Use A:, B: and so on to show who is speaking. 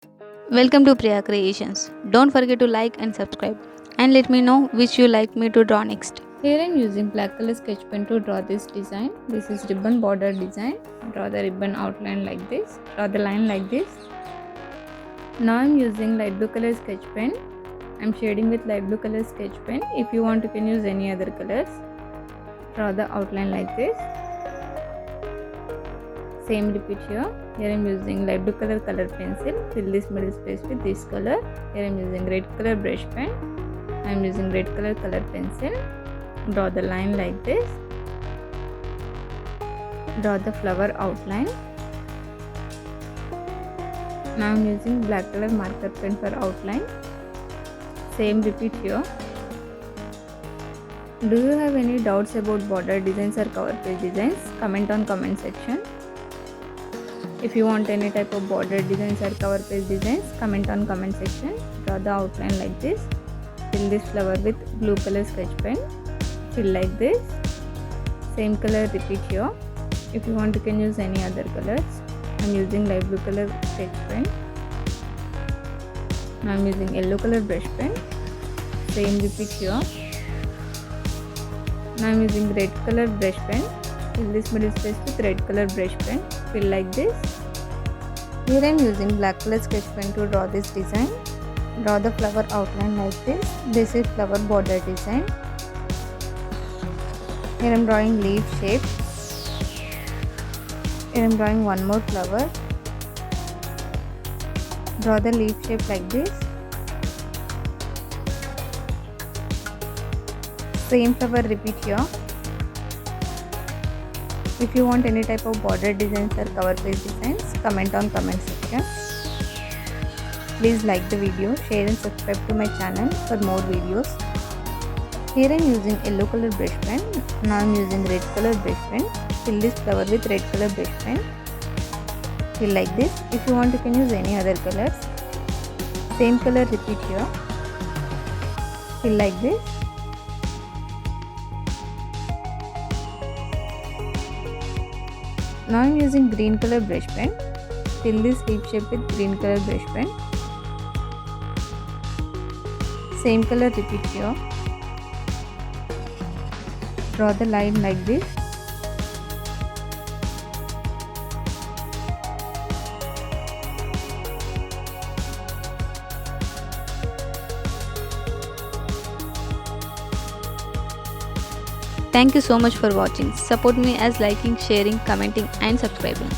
A: Welcome to Priya Creations. Don't forget to like and subscribe and let me know which you like me to draw next.
B: Here I am using black color sketch pen to draw this design. This is ribbon border design. Draw the ribbon outline like this. Draw the line like this. Now I am using light blue color sketch pen. I am shading with light blue color sketch pen. If you want you can use any other colors. Draw the outline like this. Same repeat here. Here I am using light blue color pencil. Fill this middle space with this color. Here I am using red color brush pen. I am using red color pencil. Draw the line like this. Draw the flower outline. Now I am using black color marker pen for outline. Same repeat here. Do you have any doubts about border designs or cover page designs? Comment on comment section. If you want any type of border designs or cover page designs, comment on comment section. Draw the outline like this. Fill this flower with blue color sketch pen. Fill like this. Same color repeat here. If you want you can use any other colors. I am using light blue color sketch pen. Now I am using yellow color brush pen. Same repeat here. Now I am using red color brush pen. Fill this middle space with red color brush pen. Fill like this. Here I am using black color sketch pen to draw this design. Draw the flower outline like this. This is flower border design. Here I am drawing leaf shape. Here I am drawing one more flower. Draw the leaf shape like this. Same flower repeat here. If you want any type of border designs or cover page designs, comment on comment section. Please like the video, share and subscribe to my channel for more videos. Here I am using yellow color brush pen. Now I am using red color brush pen. Fill this flower with red color brush pen. Fill like this. If you want you can use any other colors. Same color repeat here. Fill like this. Now I am using green color brush pen. Fill this leaf shape with green color brush pen. Same color repeat here. Draw the line like this.
A: Thank you so much for watching. Support me as liking, sharing, commenting and subscribing.